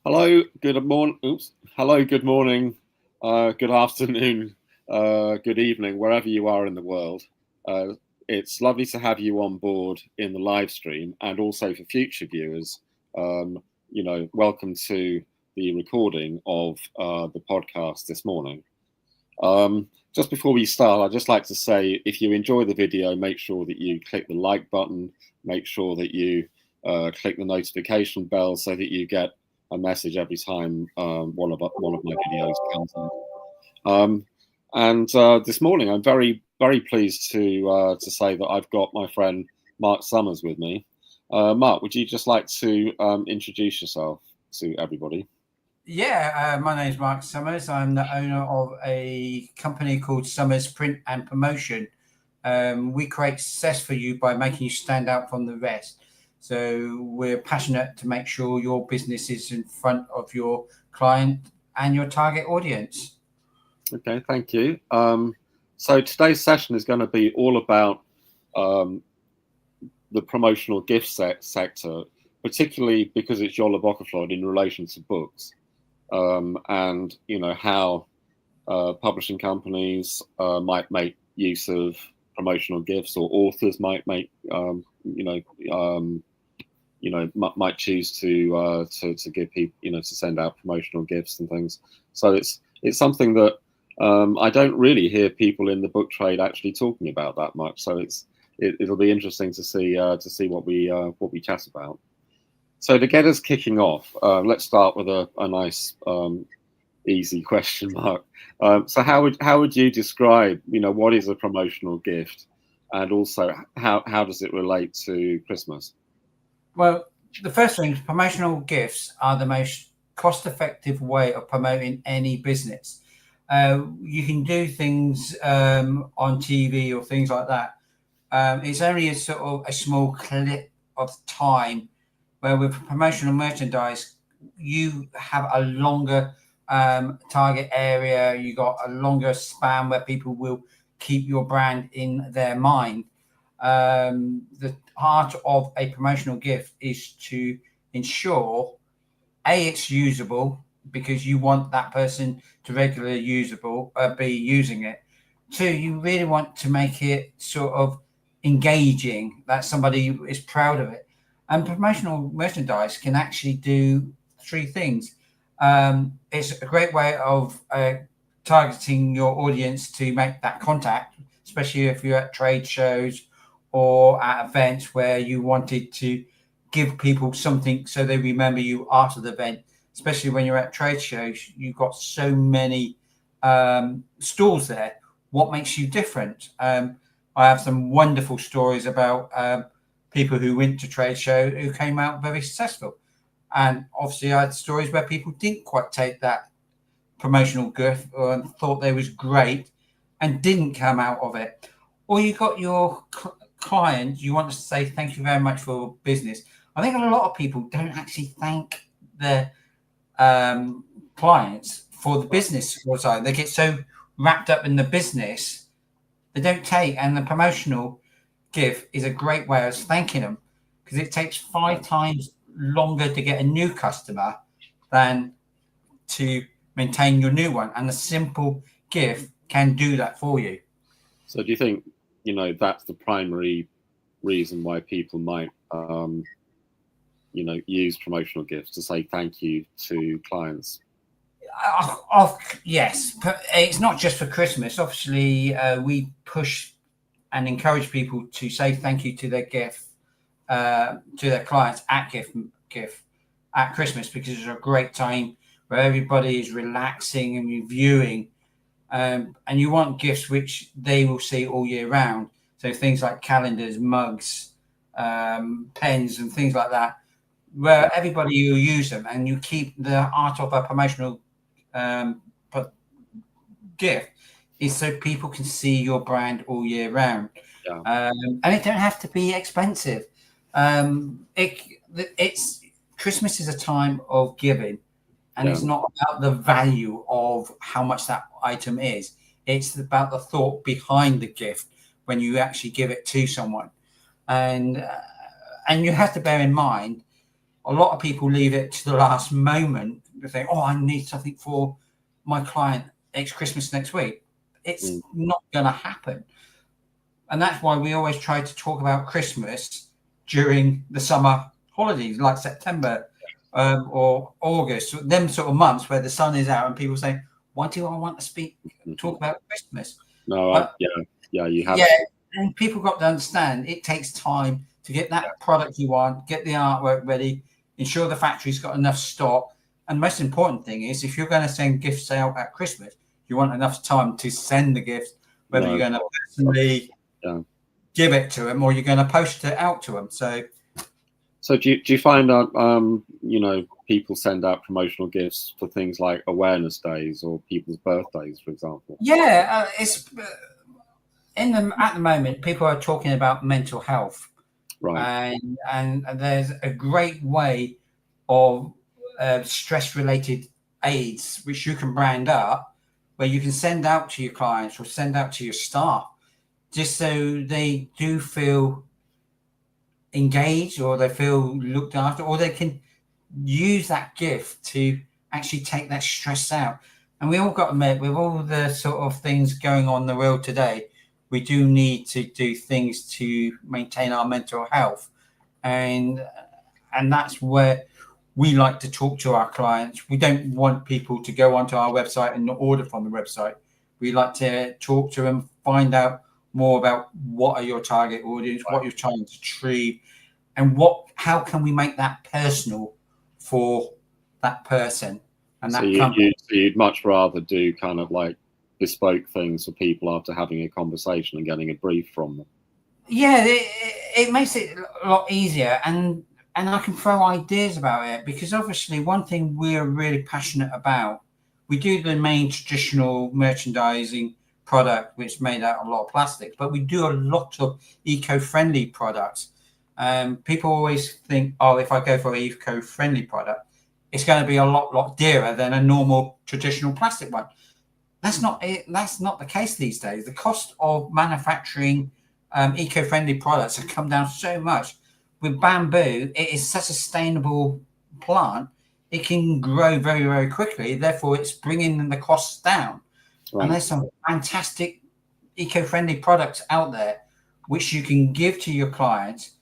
Hello, good morning. Oops. Hello, good morning, good afternoon, good evening, wherever you are in the world. Uh, it's lovely to have you on board in the live stream, and also for future viewers. Welcome to the recording of the podcast this morning. Just before we start, I'd just like to say, if you enjoy the video, make sure that you click the like button. Make sure that you click the notification bell so that you get a message every time one of my videos comes in. This morning, I'm very pleased to say that I've got my friend Mark Summers with me. Mark, would you just like to introduce yourself to everybody? Yeah, my name's Mark Summers. I'm the owner of a company called Summers Print and Promotion. We create success for you by making you stand out from the rest. So we're passionate to make sure your business is in front of your client and your target audience. Okay, thank you. So today's session is going to be all about the promotional gift sector, particularly because it's Jolabokaflod in relation to books, and how publishing companies might make use of promotional gifts, or authors might make might choose to give people, to send out promotional gifts and things. So it's something that I don't really hear people in the book trade actually talking about that much. So it'll be interesting to see what we chat about. So to get us kicking off, let's start with a nice easy question, Mark. So how would you describe what is a promotional gift, and also how does it relate to Christmas? Well, the first thing, promotional gifts are the most cost-effective way of promoting any business. You can do things on TV or things like that. It's only a sort of a small clip of time, where with promotional merchandise, you have a longer target area. You got a longer span where people will keep your brand in their mind. The part of a promotional gift is to ensure it's usable, because you want that person to regularly be using it. Two, you really want to make it sort of engaging, that somebody is proud of it. And promotional merchandise can actually do three things. It's a great way of targeting your audience to make that contact, especially if you're at trade shows or at events where you wanted to give people something so they remember you after the event. Especially when you're at trade shows, you've got so many stalls there. What makes you different? I have some wonderful stories about people who went to trade show who came out very successful. And obviously I had stories where people didn't quite take that promotional gift or thought they was great and didn't come out of it. Or you got your client, you want to say thank you very much for business. I think a lot of people don't actually thank their clients for the business side. They get so wrapped up in the business, they don't take. And the promotional gift is a great way of thanking them, because it takes 5 times longer to get a new customer than to maintain your new one. And a simple gift can do that for you. So do you think that's the primary reason why people might use promotional gifts to say thank you to clients? Yes, but it's not just for Christmas. Obviously, we push and encourage people to say thank you to their gift, to their clients at gift at Christmas, because it's a great time where everybody is relaxing and reviewing, and you want gifts which they will see all year round. So things like calendars, mugs, pens, and things like that, where everybody will use them, and you keep the art of a promotional gift is so people can see your brand all year round. Yeah. And it don't have to be expensive. It's Christmas is a time of giving, and it's not about the value of how much that item is. It's about the thought behind the gift when you actually give it to someone. And you have to bear in mind, a lot of people leave it to the last moment. They think, oh, I need something for my client next Christmas next week. It's not going to happen. And that's why we always try to talk about Christmas during the summer holidays, like September or August, them sort of months where the sun is out and people say, why do I want to talk about Christmas? No, you have. Yeah, and people got to understand it takes time to get that product you want, get the artwork ready, ensure the factory's got enough stock. And the most important thing is, if you're going to send gifts out at Christmas, you want enough time to send the gifts, whether you're going to personally give it to them or you're going to post it out to them. So do you find that people send out promotional gifts for things like awareness days or people's birthdays, for example? Yeah, it's at the moment people are talking about mental health, right? And there's a great way of stress-related aids which you can brand up, where you can send out to your clients or send out to your staff, just so they do feel engaged or they feel looked after, or they can use that gift to actually take that stress out. And we all got to admit, with all the sort of things going on in the world today, we do need to do things to maintain our mental health. And that's where we like to talk to our clients. We don't want people to go onto our website and order from the website. We like to talk to them, find out more about what are your target audience, what you're trying to achieve, and how can we make that personal for that person and that company. So you'd much rather do kind of like bespoke things for people after having a conversation and getting a brief from them. Yeah, it makes it a lot easier, and I can throw ideas about it, because obviously one thing we're really passionate about, we do the main traditional merchandising product, which is made out of a lot of plastic, but we do a lot of eco-friendly products. People always think, oh, if I go for an eco-friendly product, it's going to be a lot dearer than a normal traditional plastic one. That's not it. That's not the case these days. The cost of manufacturing eco-friendly products have come down so much. With bamboo, it is such a sustainable plant. It can grow very, very quickly. Therefore, it's bringing the costs down. Right. And there's some fantastic eco-friendly products out there which you can give to your clients.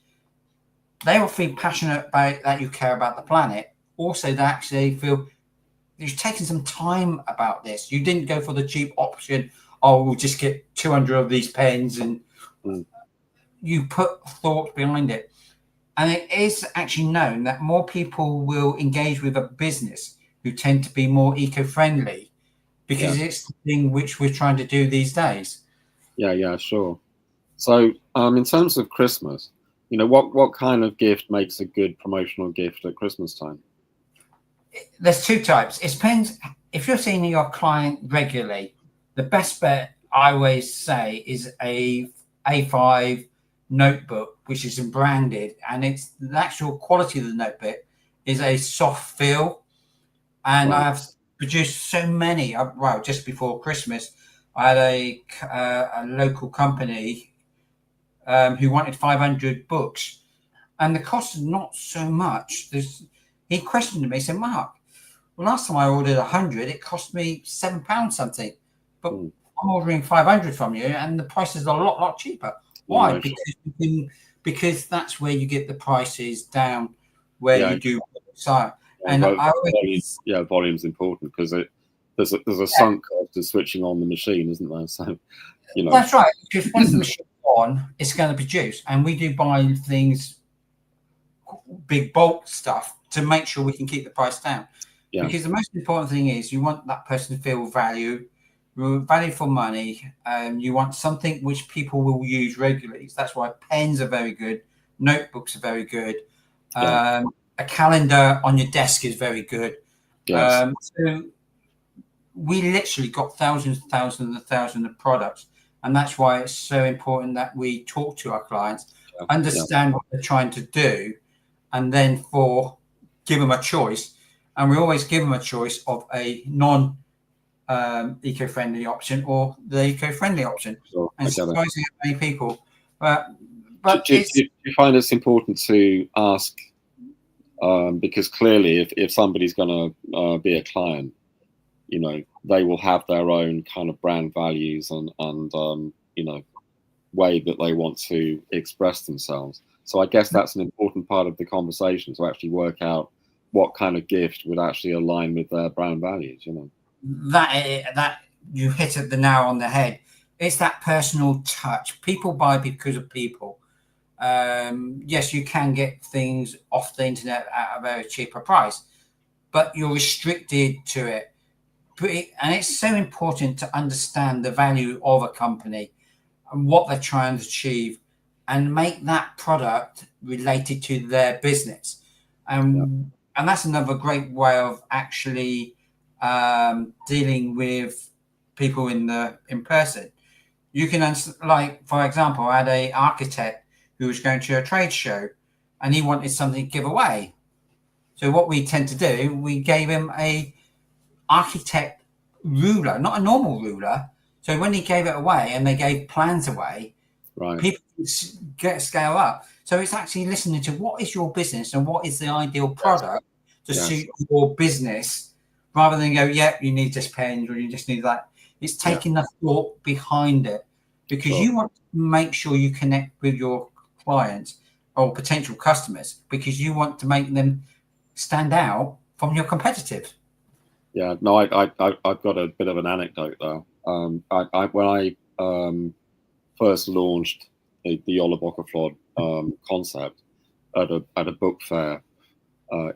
They will feel passionate about that, you care about the planet. Also, they actually feel you've taken some time about this. You didn't go for the cheap option. Oh, we'll just get 200 of these pens, and you put thought behind it. And it is actually known that more people will engage with a business who tend to be more eco-friendly, because it's the thing which we're trying to do these days. Yeah, sure. So in terms of Christmas, what kind of gift makes a good promotional gift at Christmas time? There's two types. It depends. If you're seeing your client regularly, the best bet I always say is a A5 notebook, which is branded, and it's the actual quality of the notebook is a soft feel. And I've produced so many. Well, just before Christmas, I had a local company who wanted 500 books, and the cost is not so much. He questioned me. He said, "Mark, well, last time I ordered 100, it cost me £7 something, but I'm ordering 500 from you, and the price is a lot cheaper." Why? Because that's where you get the prices down, where you do site. And volume's important, because there's a sunk cost to switching on the machine, isn't there? So that's right. Because once the machine's on, it's going to produce, and we do buy things, big bulk stuff, to make sure we can keep the price down. Yeah. Because the most important thing is you want that person to feel value for money. You want something which people will use regularly. So that's why pens are very good, notebooks are very good. A calendar on your desk is very good. Yes. So we literally got thousands of products, and that's why it's so important that we talk to our clients, understand what they're trying to do, and then give them a choice. And we always give them a choice of a non eco-friendly option or the eco-friendly option. Sure, and surprising many people. But do you find it's important to ask because clearly if somebody's going to be a client, you know, they will have their own kind of brand values and you know, way that they want to express themselves. So I guess that's an important part of the conversation, to actually work out what kind of gift would actually align with their brand values, you know. That you hit the nail on the head. It's that personal touch. People buy because of people. Yes, you can get things off the internet at a very cheaper price, but you're restricted to it. And it's so important to understand the value of a company and what they're trying to achieve, and make that product related to their business. And that's another great way of actually dealing with people in person. You can, like, for example, I had a architect who was going to a trade show and he wanted something to give away. So what we tend to do, we gave him a architect ruler, not a normal ruler. So when he gave it away and they gave plans away, Right. people get scale up. So it's actually listening to what is your business and what is the ideal product to suit your business, rather than go, yeah, you need this pen or you just need that. It's taking the thought behind it, because you want to make sure you connect with your clients or potential customers, because you want to make them stand out from your competitive. Yeah, no, I've got a bit of an anecdote though. When I first launched the Jolabokaflod concept at a book fair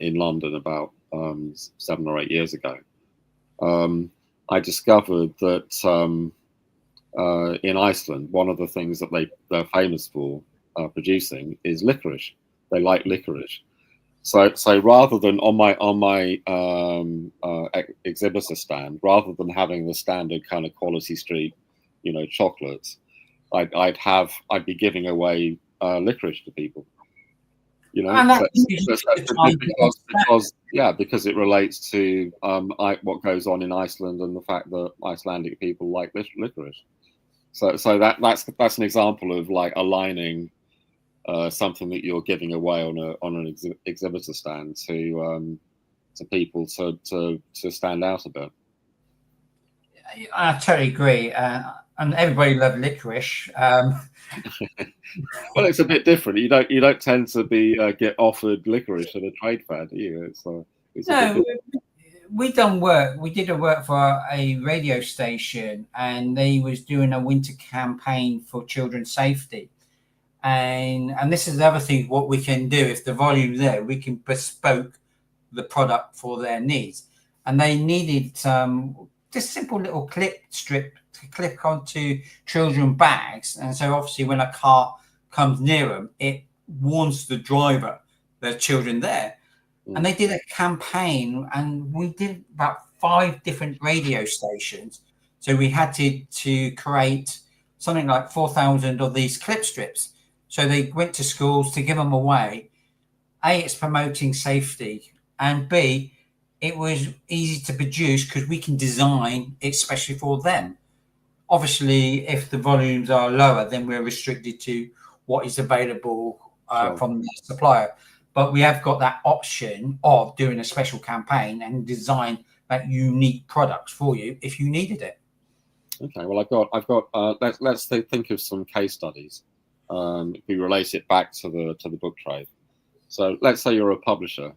in London about 7 or 8 years ago, I discovered that in Iceland, one of the things that they're famous for producing is licorice. They like licorice. So rather than on my exhibitor stand, rather than having the standard kind of Quality Street, you know, chocolates, I'd be giving away licorice to people. You know, because it relates to what goes on in Iceland and the fact that Icelandic people like licorice. So that's an example of like aligning something that you're giving away on an exhibitor stand to people to stand out a bit. I totally agree, and everybody loves licorice. Well, it's a bit different. You don't tend to be get offered licorice at a trade fair, do you? No, we done work. We did a work for a radio station, and they was doing a winter campaign for children's safety. And this is the other thing, what we can do, if the volume's there, we can bespoke the product for their needs. And they needed just simple little clip strip to clip onto children bags. And so obviously when a car comes near them, it warns the driver there's children there. And they did a campaign, and we did about 5 different radio stations. So we had to create something like 4,000 of these clip strips. So they went to schools to give them away. A, it's promoting safety, and B, it was easy to produce because we can design it especially for them. Obviously, if the volumes are lower, then we're restricted to what is available from the supplier. But we have got that option of doing a special campaign and design that unique products for you if you needed it. Okay, well, I've got. Let's think of some case studies. If we relate it back to the book trade. So let's say you're a publisher,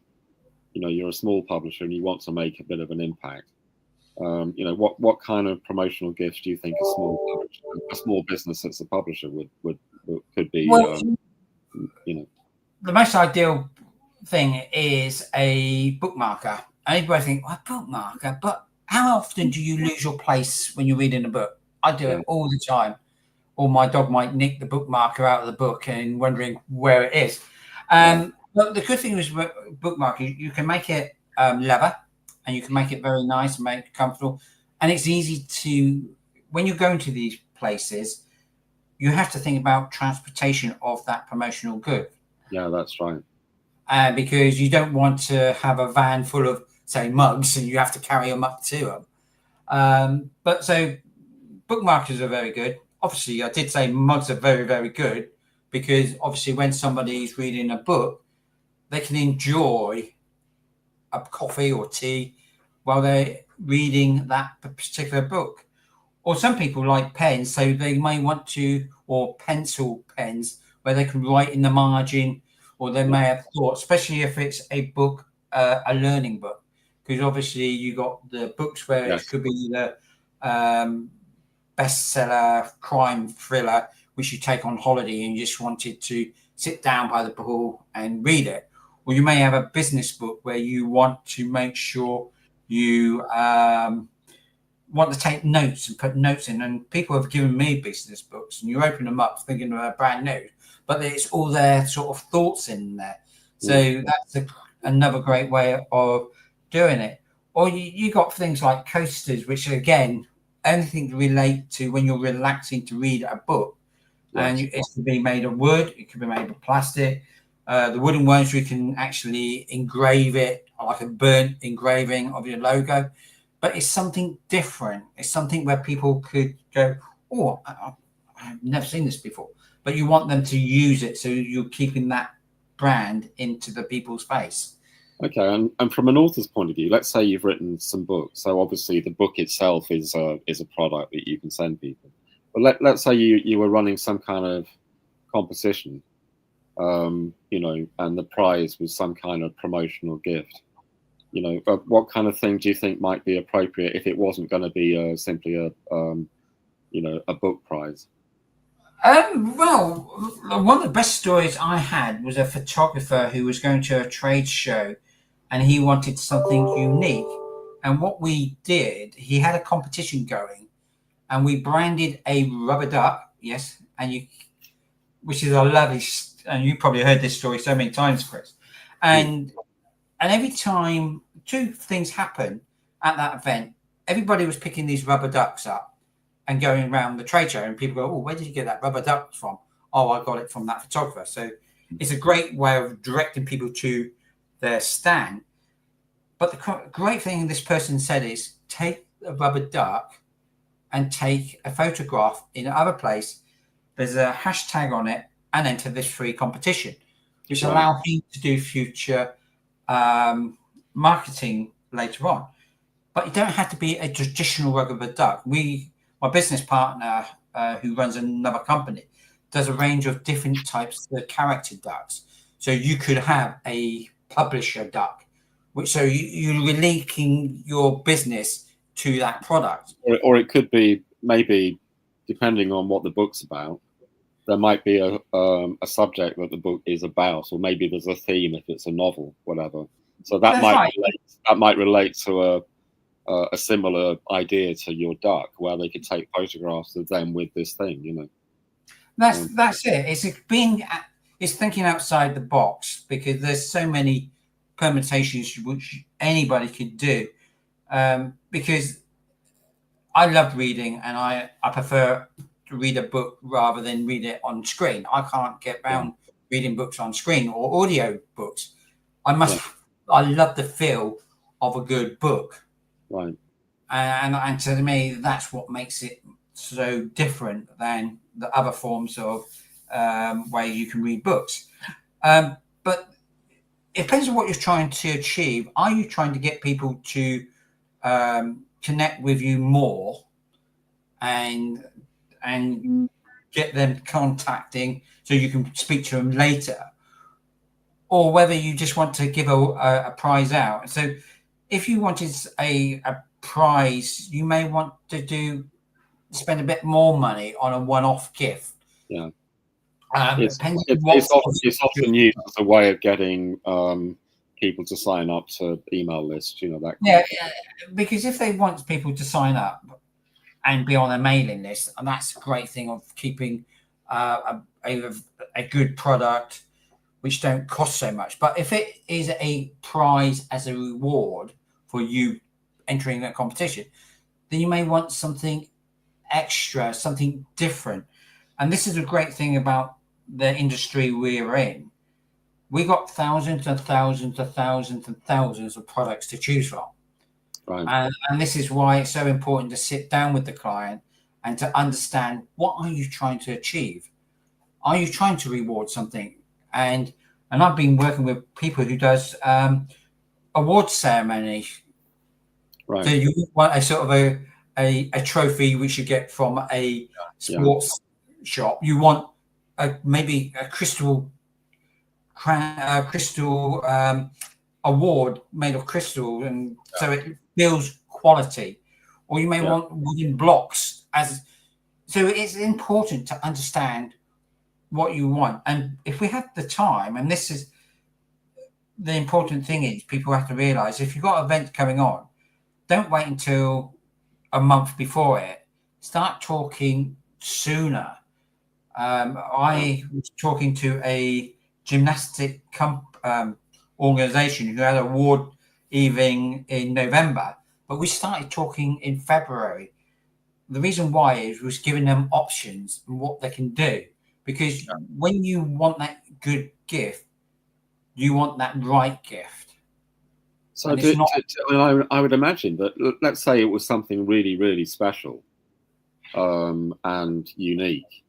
you know, you're a small publisher and you want to make a bit of an impact. You know, what kind of promotional gifts do you think a small business that's a publisher could be? Well, you know, the most ideal thing is a bookmarker. Everybody think, well, bookmarker, but how often do you lose your place when you're reading a book? I do it all the time. Or my dog might nick the bookmarker out of the book and wondering where it is. But the good thing is bookmarker, you can make it leather, and you can make it very nice and make it comfortable. And it's easy to, when you go into these places, you have to think about transportation of that promotional good. Yeah, that's right. Because you don't want to have a van full of, say, mugs, and you have to carry them up to them. But so bookmarkers are very good. Obviously, I did say mugs are very, very good, because obviously when somebody's reading a book, they can enjoy a coffee or tea while they're reading that particular book. Or some people like pens, so they may want to, or pencil pens, where they can write in the margin, or they may have thoughts, especially if it's a book, a learning book, because obviously you got the books where it could be the bestseller crime thriller, which you take on holiday and you just wanted to sit down by the pool and read it. Or you may have a business book where you want to make sure you want to take notes and put notes in. And people have given me business books, and you open them up thinking they're brand new, but it's all their sort of thoughts in there. So that's another great way of doing it. Or you got things like coasters, which again, anything to relate to when you're relaxing to read a book. And it can be made of wood, it can be made of plastic. The wooden ones, you can actually engrave it like a burnt engraving of your logo. But it's something different. It's something where people could go, oh, I've never seen this before. But you want them to use it, so you're keeping that brand into the people's face. Okay, and from an author's point of view, let's say you've written some books. So obviously the book itself is a product that you can send people. But let's say you were running some kind of competition, you know, and the prize was some kind of promotional gift. You know, what kind of thing do you think might be appropriate if it wasn't going to be simply a you know, a book prize? Well, one of the best stories I had was a photographer who was going to a trade show, and he wanted something unique. And what we did, he had a competition going, and we branded a rubber duck. Yes, which is a lovely, and you probably heard this story so many times, Chris. And every time two things happen at that event, everybody was picking these rubber ducks up and going around the trade show, and people go, oh, where did you get that rubber duck from? Oh, I got it from that photographer. So it's a great way of directing people to their stand. But the great thing this person said is take a rubber duck and take a photograph in another place. There's a hashtag on it and enter this free competition, which allows you to do future marketing later on. But you don't have to be a traditional rubber duck. My business partner, who runs another company, does a range of different types of character ducks. So you could have a publisher duck, which so you're linking your business to that product. Or it could be, maybe, depending on what the book's about, there might be a subject that the book is about, or maybe there's a theme if it's a novel, whatever. So that might relate to a similar idea to your duck, where they could take photographs of them with this thing, you know. That's it. It's thinking outside the box, because there's so many permutations which anybody could do. Because I love reading, and I prefer to read a book rather than read it on screen. I can't get around reading books on screen or audio books. I love the feel of a good book. Right. And to me, that's what makes it so different than the other forms of where you can read books. But it depends on what you're trying to achieve. Are you trying to get people to connect with you more and get them contacting so you can speak to them later? Or whether you just want to give a prize out. So if you wanted a prize, you may want to spend a bit more money on a one-off gift. Yeah. It's often used as a way of getting people to sign up to email lists, you know, that kind of thing. Because if they want people to sign up and be on a mailing list, and that's a great thing of keeping a good product which don't cost so much. But if it is a prize as a reward for you entering a competition, then you may want something extra, something different. And this is a great thing about the industry we're in. We got thousands and thousands and thousands and thousands of products to choose from. Right. And this is why it's so important to sit down with the client and to understand, what are you trying to achieve? Are you trying to reward something? And and I've been working with people who does award ceremony. Right. So you want a sort of a trophy which you get from a sports shop. You want maybe a crystal award made of crystal, and so it feels quality. Or you may want wooden blocks as. So it's important to understand what you want, and if we have the time, and this is the important thing, is people have to realize if you've got an event coming on, don't wait until a month before it. Start talking sooner. I was talking to a gymnastic organization who had an award evening in November, but we started talking in February. The reason why is was giving them options and what they can do, because when you want that good gift, you want that right gift. So I would imagine that, let's say it was something really, really special and unique,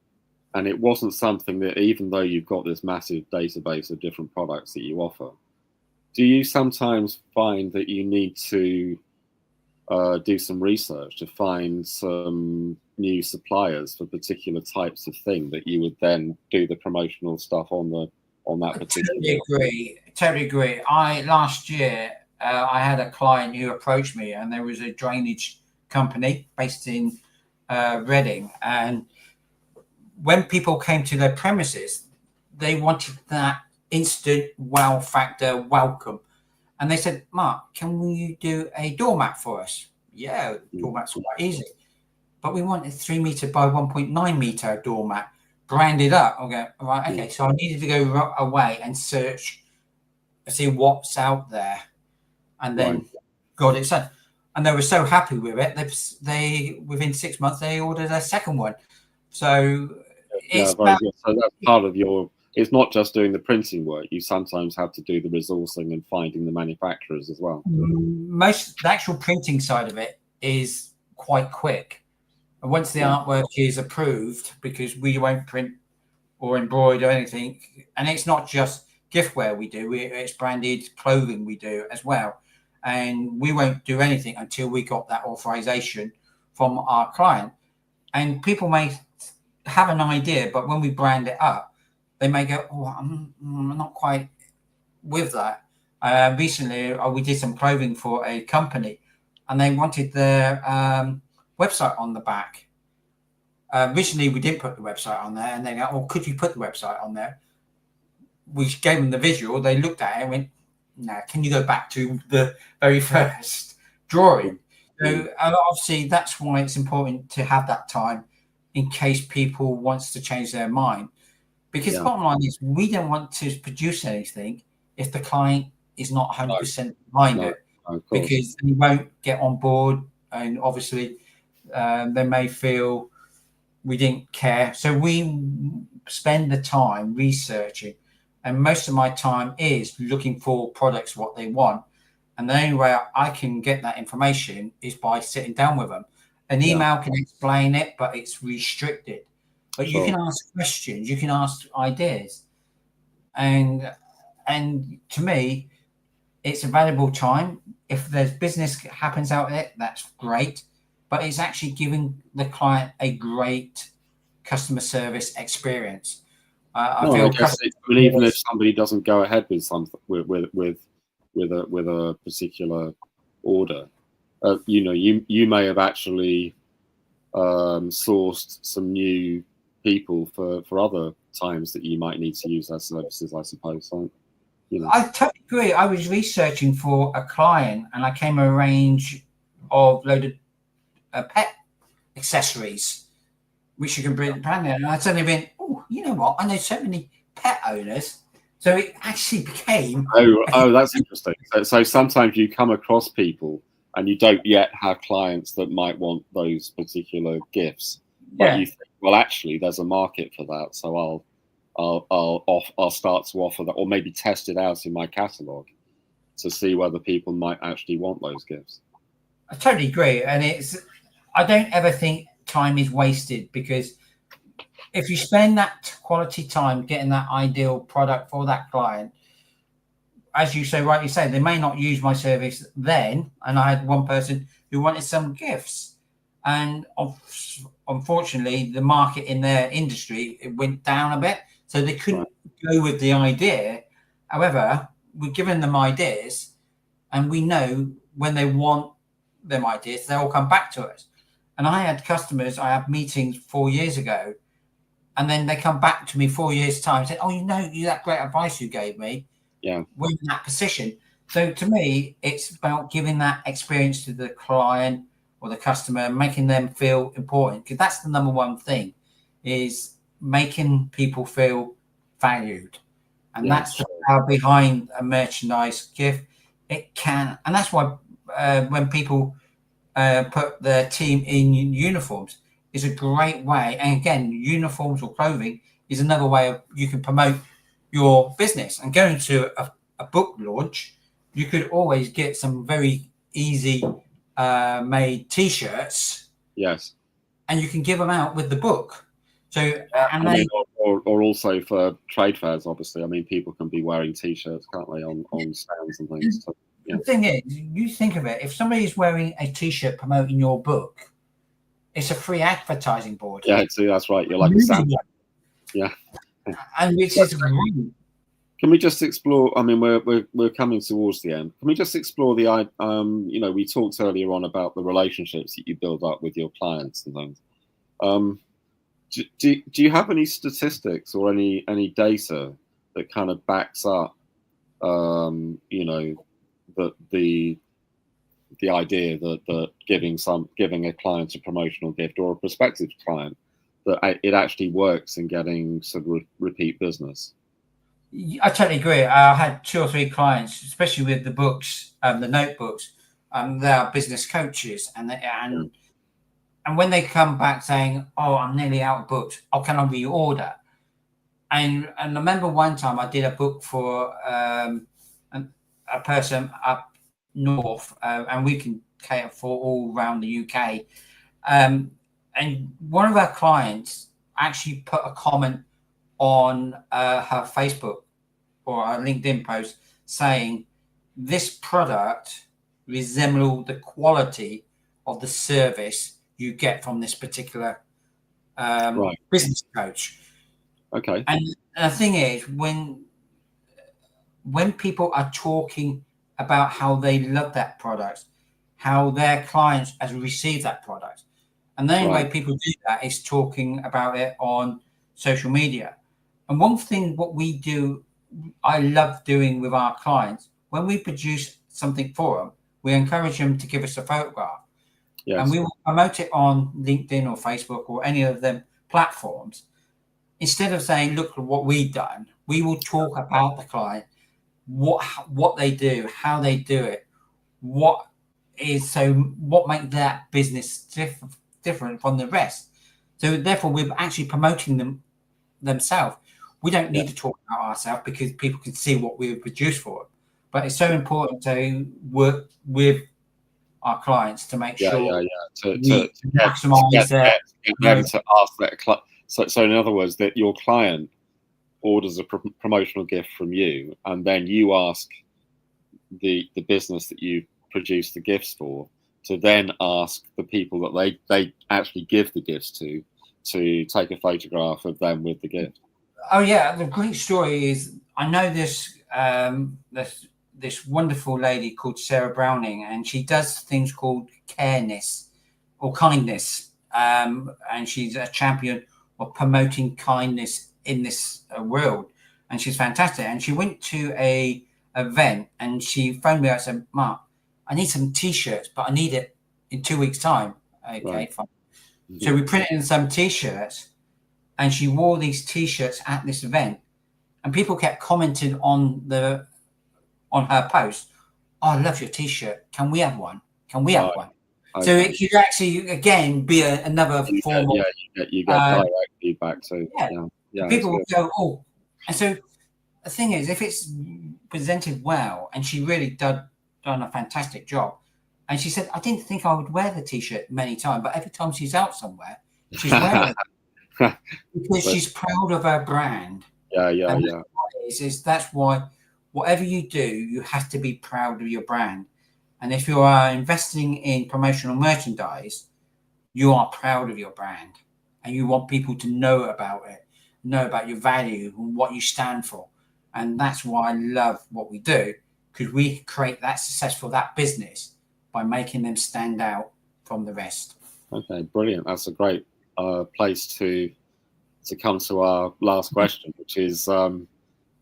and it wasn't something that, even though you've got this massive database of different products that you offer, do you sometimes find that you need to do some research to find some new suppliers for particular types of thing that you would then do the promotional stuff on that particular? Totally agree. Last year I had a client who approached me, and there was a drainage company based in Reading, and when people came to their premises, they wanted that instant wow factor welcome. And they said, Mark, can you do a doormat for us? Yeah, doormats are quite easy. But we want a 3 meter by 1.9 meter doormat branded up. Okay, right, okay. So I needed to go away and search to see what's out there, and then got it sent. And they were so happy with it. They within 6 months they ordered a second one. So it's very good. So that's part of your. It's not just doing the printing work. You sometimes have to do the resourcing and finding the manufacturers as well. The actual printing side of it is quite quick. And once the artwork is approved, because we won't print or embroider anything, and it's not just giftware we do, it's branded clothing we do as well. And we won't do anything until we got that authorization from our client. And people may have an idea, but when we brand it up, they may go, oh, I'm not quite with that. Recently, we did some clothing for a company, and they wanted their website on the back. Originally, we didn't put the website on there, and they go, oh, could you put the website on there? We gave them the visual. They looked at it and went, no, can you go back to the very first drawing? So obviously, that's why it's important to have that time in case people wants to change their mind. Because the bottom line is, we don't want to produce anything if the client is not 100% behind it, because they won't get on board, and obviously they may feel we didn't care. So we spend the time researching, and most of my time is looking for products, what they want. And the only way I can get that information is by sitting down with them. An email can explain it, but it's restricted. But you can ask questions, you can ask ideas, and to me, it's a valuable time. If there's business happens out there, that's great, but it's actually giving the client a great customer service experience. I guess even if somebody doesn't go ahead with something with a particular order, you may have actually sourced some new people for other times that you might need to use their services, I suppose. So, I totally agree. I was researching for a client, and I came a range of loaded pet accessories, which you can brand in. And I suddenly went, oh, you know what? I know so many pet owners. So it actually became. Oh, that's interesting. So sometimes you come across people and you don't yet have clients that might want those particular gifts, but you think, well, actually, there's a market for that, so I'll start to offer that, or maybe test it out in my catalogue to see whether people might actually want those gifts. I totally agree, and I don't ever think time is wasted, because if you spend that quality time getting that ideal product for that client, as you so rightly say, they may not use my service then. And I had one person who wanted some gifts, and unfortunately, the market in their industry, it went down a bit, so they couldn't go with the idea. However, we've given them ideas, and we know when they want them ideas, they all come back to us. And I had customers, I had meetings 4 years ago, and then they come back to me 4 years' time and say, "Oh, that great advice you gave me." Yeah. We're in that position. So to me, it's about giving that experience to the client or the customer, making them feel important, because that's the number one thing, is making people feel valued. And that's the power behind a merchandise gift. It can, and that's why when people put their team in uniforms, is a great way. And again, uniforms or clothing is another way of you can promote your business. And going to a book launch, you could always get some very easy made T-shirts. Yes. And you can give them out with the book. So, or also for trade fairs, obviously. I mean, people can be wearing T-shirts, can't they, on stands and things. So, yeah. The thing is, you think of it, if somebody is wearing a T-shirt promoting your book, it's a free advertising board. Yeah, see, that's right. You're like a Santa. Yeah. And which is great. Can we just explore? I mean, we're coming towards the end. Can we just explore the we talked earlier on about the relationships that you build up with your clients and things. Do you have any statistics or any data that kind of backs up, the idea that giving a client a promotional gift or a prospective client, that it actually works in getting sort of repeat business? I totally agree. I had 2 or 3 clients, especially with the books, the notebooks. They are business coaches, and when they come back saying, "Oh, I'm nearly out of books. Oh, can I reorder?" And I remember one time I did a book for a person up north, and we can cater for all around the UK. And one of our clients actually put a comment on her Facebook or a LinkedIn post saying, "This product resembles the quality of the service you get from this particular business coach." Okay. And the thing is, when people are talking about how they love that product, how their clients has received that product, and the only way people do that is talking about it on social media. And one thing what we do, I love doing with our clients, when we produce something for them, we encourage them to give us a photograph. Yes. And we will promote it on LinkedIn or Facebook or any of them platforms. Instead of saying, "Look at what we've done," we will talk about the client, what they do, how they do it, what makes that business different from the rest. So therefore, we're actually promoting themselves. We don't need to talk about ourselves because people can see what we've produced for them. But it's so important to work with our clients to make sure to maximize them to ask that. So in other words, that your client orders a promotional gift from you, and then you ask the business that you produce the gifts for to then ask the people that they actually give the gifts to take a photograph of them with the gift. Oh yeah, the great story is, I know this wonderful lady called Sarah Browning, and she does things called careness or kindness, and she's a champion of promoting kindness in this world, and she's fantastic. And she went to a event, and she phoned me up and said, "Mark, I need some T-shirts, but I need it in 2 weeks' time." Okay, fine. Mm-hmm. So we printed in some T-shirts, and she wore these T-shirts at this event, and people kept commenting on her post, "Oh, I love your T-shirt. Can we have one? Can we have one?" Okay. So it could actually, again, be another form of... You get direct feedback. So people will go, "Oh." And so the thing is, if it's presented well, and she really done a fantastic job, and she said, "I didn't think I would wear the T-shirt many times, but every time she's out somewhere, she's wearing it." because she's proud of her brand. Yeah, yeah, And yeah. that's why whatever you do, you have to be proud of your brand. And if you are investing in promotional merchandise, you are proud of your brand and you want people to know about it, know about your value and what you stand for. And that's why I love what we do, because we create that success for that business by making them stand out from the rest. Okay, brilliant. That's a great place to come to our last question, which is I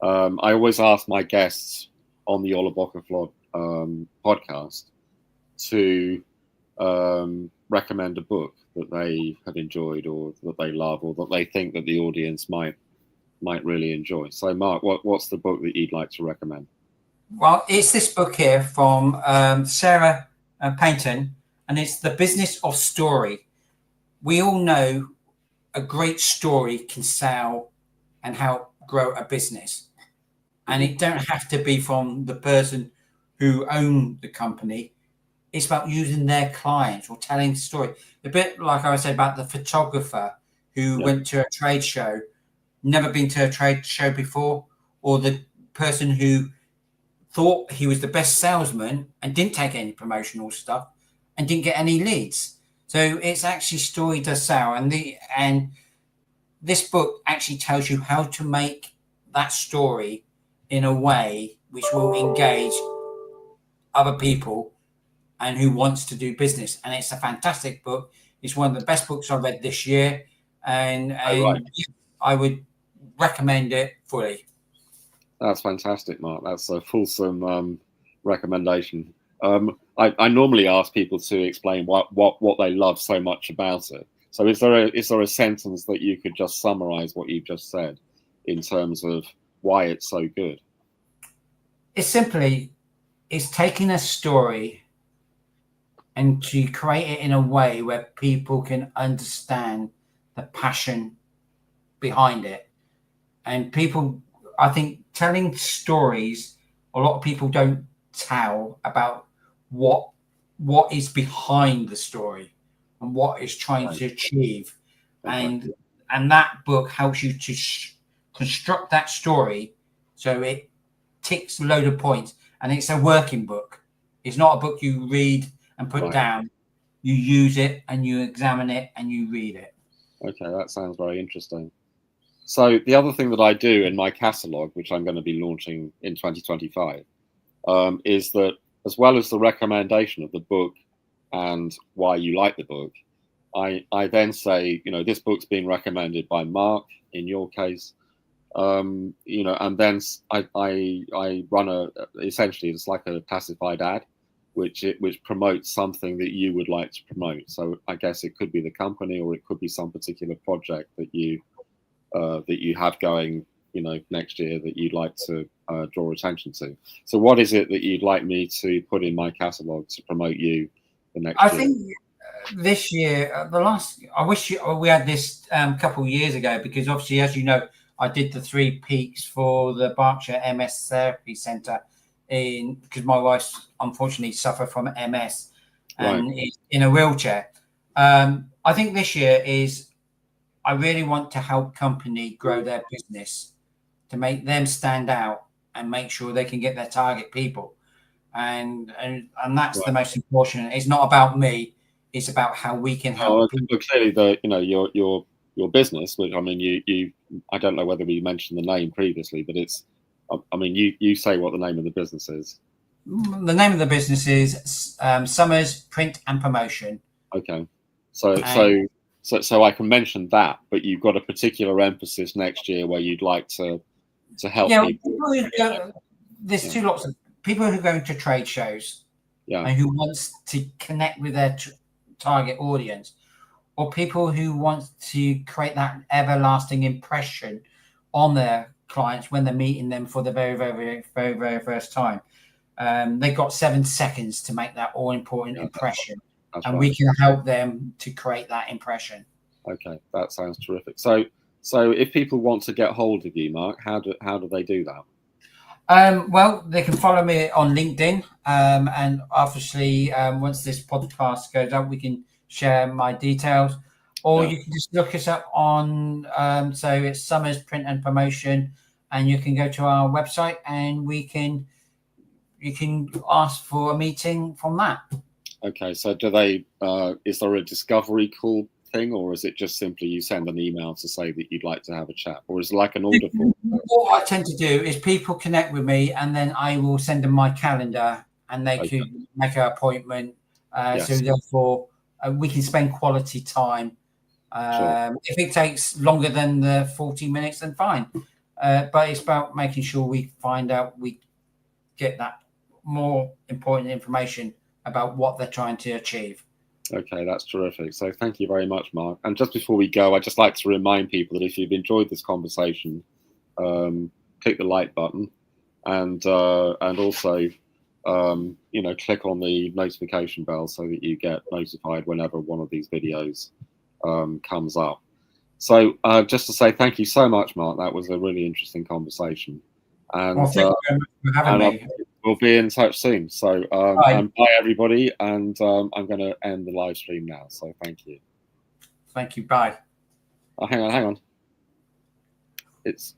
always ask my guests on the Jólabokaflod podcast to recommend a book that they have enjoyed or that they love or that they think that the audience might really enjoy. So, Mark, what's the book that you'd like to recommend? Well, it's this book here from Sarah Paynton, and it's The Business of Story. We all know a great story can sell and help grow a business. And it don't have to be from the person who owned the company. It's about using their clients or telling the story. A bit like I said about the photographer who went to a trade show, never been to a trade show before, or the person who thought he was the best salesman and didn't take any promotional stuff and didn't get any leads. So it's actually story to sell, and this book actually tells you how to make that story in a way which will engage other people and who wants to do business. And it's a fantastic book. It's one of the best books I read this year, and I would recommend it fully. That's fantastic, Mark. That's a fulsome recommendation. I normally ask people to explain what they love so much about it. So is there a sentence that you could just summarize what you've just said in terms of why it's so good? It's taking a story and to create it in a way where people can understand the passion behind it. And people, I think, telling stories, a lot of people don't tell about what is behind the story and what is trying to achieve. And that book helps you to construct that story so it ticks a load of points. And it's a working book. It's not a book you read and put down. You use it and you examine it and you read it. Okay, that sounds very interesting. So the other thing that I do in my catalogue, which I'm going to be launching in 2025, is that as well as the recommendation of the book and why you like the book, I then say, this book's being recommended by Mark, in your case, and then I run essentially it's like a classified ad, which promotes something that you would like to promote. So I guess it could be the company, or it could be some particular project that you have going, next year that you'd like to draw attention to. So what is it that you'd like me to put in my catalogue to promote you the next year? I think this year, I wish we had this a couple of years ago, because obviously, as you know, I did the 3 peaks for the Berkshire MS Therapy Centre because my wife unfortunately suffered from MS and is in a wheelchair. I think this year I really want to help company grow their business, to make them stand out and make sure they can get their target people. And that's the most important. It's not about me. It's about how we can help people. Clearly, your business, which I mean, you I don't know whether we mentioned the name previously, but it's, I mean, you say what the name of the business is. The name of the business is Summers Print and Promotion. Okay, so I can mention that, but you've got a particular emphasis next year where you'd like to help people. There's 2 lots of people who go into trade shows and who wants to connect with their target audience, or people who want to create that everlasting impression on their clients when they're meeting them for the very, very, very, very, very first time. They've got 7 seconds to make that all-important impression. That's we can help them to create that impression. Okay, that sounds terrific. So if people want to get hold of you, Mark, how do they do that? Well, they can follow me on LinkedIn, and obviously once this podcast goes up, we can share my details. or Yeah. you can just look us up on, so it's Summers Print and Promotion, and you can go to our website and you can ask for a meeting from that. Okay, so do they? Is there a discovery call thing, or is it just simply you send an email to say that you'd like to have a chat, or is it like an order form? What I tend to do is people connect with me, and then I will send them my calendar, and they can make an appointment. Yes. So therefore, we can spend quality time. Sure. If it takes longer than the 40 minutes, then fine. But it's about making sure we get that more important information about what they're trying to achieve. Okay, that's terrific. So thank you very much, Mark. And just before we go, I'd just like to remind people that if you've enjoyed this conversation, click the like button, and also click on the notification bell so that you get notified whenever one of these videos comes up. So just to say thank you so much, Mark. That was a really interesting conversation. And well, thank you very much for having me. We'll be in touch soon. So bye everybody, and I'm going to end the live stream now. So thank you. Thank you. Bye. Oh, hang on. It's